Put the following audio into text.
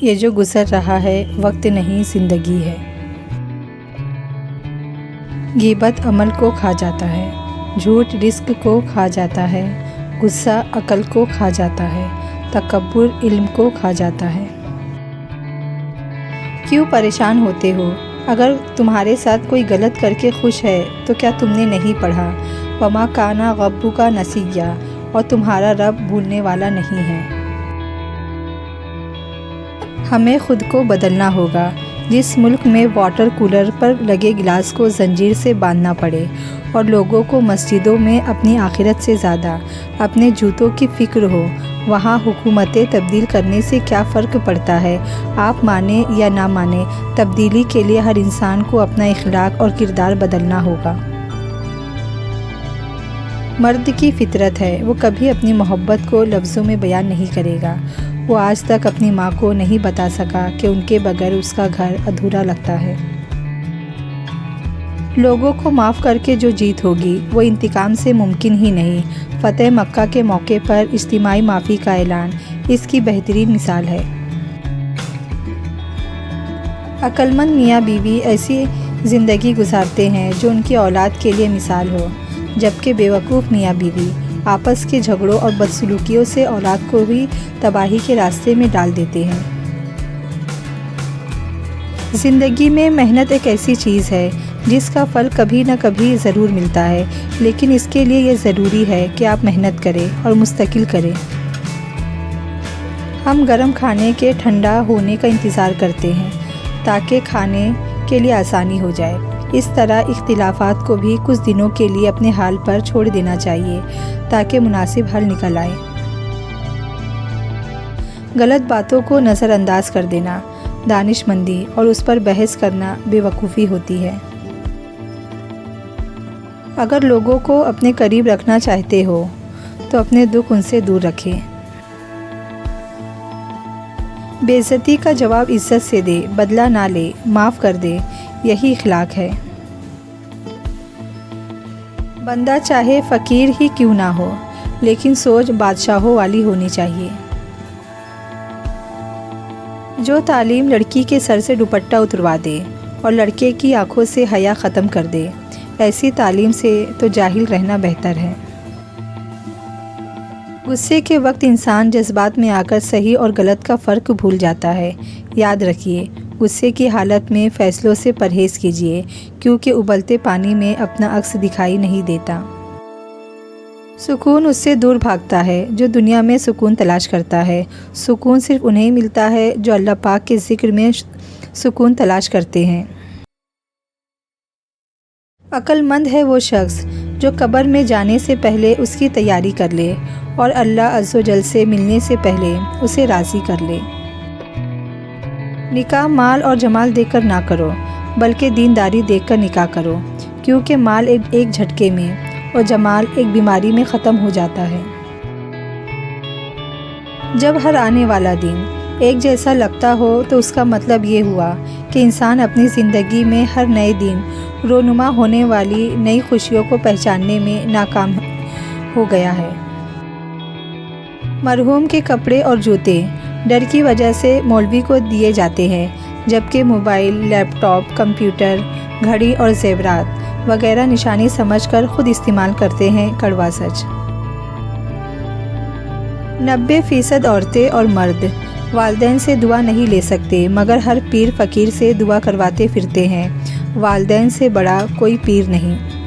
یہ جو گزر رہا ہے وقت نہیں زندگی ہے۔ غیبت عمل کو کھا جاتا ہے، جھوٹ رزق کو کھا جاتا ہے، غصہ عقل کو کھا جاتا ہے، تکبر علم کو کھا جاتا ہے۔ کیوں پریشان ہوتے ہو؟ اگر تمہارے ساتھ کوئی غلط کر کے خوش ہے تو کیا تم نے نہیں پڑھا وَمَا كَانَ رَبُّكَ نَسِيًّا، اور تمہارا رب بھولنے والا نہیں ہے۔ ہمیں خود کو بدلنا ہوگا۔ جس ملک میں واٹر کولر پر لگے گلاس کو زنجیر سے باندھنا پڑے اور لوگوں کو مسجدوں میں اپنی آخرت سے زیادہ اپنے جوتوں کی فکر ہو، وہاں حکومتیں تبدیل کرنے سے کیا فرق پڑتا ہے؟ آپ مانیں یا نہ مانیں، تبدیلی کے لیے ہر انسان کو اپنا اخلاق اور کردار بدلنا ہوگا۔ مرد کی فطرت ہے، وہ کبھی اپنی محبت کو لفظوں میں بیان نہیں کرے گا۔ وہ آج تک اپنی ماں کو نہیں بتا سکا کہ ان کے بغیر اس کا گھر ادھورا لگتا ہے۔ لوگوں کو معاف کر کے جو جیت ہوگی وہ انتقام سے ممکن ہی نہیں۔ فتح مکہ کے موقع پر اجتماعی معافی کا اعلان اس کی بہترین مثال ہے۔ عقل مند میاں بیوی ایسی زندگی گزارتے ہیں جو ان کی اولاد کے لیے مثال ہو، جبکہ بیوقوف میاں بیوی آپس کے جھگڑوں اور بدسلوکیوں سے اولاد کو بھی تباہی کے راستے میں ڈال دیتے ہیں۔ زندگی میں محنت ایک ایسی چیز ہے جس کا پھل کبھی نہ کبھی ضرور ملتا ہے، لیکن اس کے لیے یہ ضروری ہے کہ آپ محنت کریں اور مستقل کریں۔ ہم گرم کھانے کے ٹھنڈا ہونے کا انتظار کرتے ہیں تاکہ کھانے کے لیے آسانی ہو جائے۔ اس طرح اختلافات کو بھی کچھ دنوں کے لیے اپنے حال پر چھوڑ دینا چاہیے تاکہ مناسب حل نکل آئے۔ غلط باتوں کو نظر انداز کر دینا دانش مندی اور اس پر بحث کرنا بے وقوفی ہوتی ہے۔ اگر لوگوں کو اپنے قریب رکھنا چاہتے ہو تو اپنے دکھ ان سے دور رکھیں۔ بے عزتی کا جواب عزت سے دے، بدلہ نہ لے، معاف کر دے، یہی اخلاق ہے۔ بندہ چاہے فقیر ہی کیوں نہ ہو، لیکن سوچ بادشاہوں والی ہونی چاہیے۔ جو تعلیم لڑکی کے سر سے دوپٹہ اتروا دے اور لڑکے کی آنکھوں سے حیا ختم کر دے، ایسی تعلیم سے تو جاہل رہنا بہتر ہے۔ غصے کے وقت انسان جذبات میں آ کر صحیح اور غلط کا فرق بھول جاتا ہے۔ یاد رکھیے، غصے کی حالت میں فیصلوں سے پرہیز کیجیے، کیونکہ ابلتے پانی میں اپنا عکس دکھائی نہیں دیتا۔ سکون اس سے دور بھاگتا ہے جو دنیا میں سکون تلاش کرتا ہے۔ سکون صرف انہیں ملتا ہے جو اللہ پاک کے ذکر میں سکون تلاش کرتے ہیں۔ عقل مند ہے وہ شخص جو قبر میں جانے سے پہلے اس کی تیاری کر لے اور اللہ عز و جل سے ملنے سے پہلے اسے راضی کر لے۔ نکاح مال اور جمال دیکھ کر نہ کرو، بلکہ دینداری دیکھ کر نکاح کرو، کیونکہ مال ایک جھٹکے میں اور جمال ایک بیماری میں ختم ہو جاتا ہے۔ جب ہر آنے والا دن ایک جیسا لگتا ہو تو اس کا مطلب یہ ہوا کہ انسان اپنی زندگی میں ہر نئے دن رونما ہونے والی نئی خوشیوں کو پہچاننے میں ناکام ہو گیا ہے۔ مرحوم کے کپڑے اور جوتے ڈر کی وجہ سے مولوی کو دیے جاتے ہیں، جبکہ موبائل، لیپ ٹاپ، کمپیوٹر، گھڑی اور زیورات وغیرہ نشانی سمجھ کر خود استعمال کرتے ہیں۔ کڑوا سچ۔ 90% عورتیں اور مرد والدین سے دعا نہیں لے سکتے، مگر ہر پیر فقیر سے دعا کرواتے پھرتے ہیں۔ والدین سے بڑا کوئی پیر نہیں۔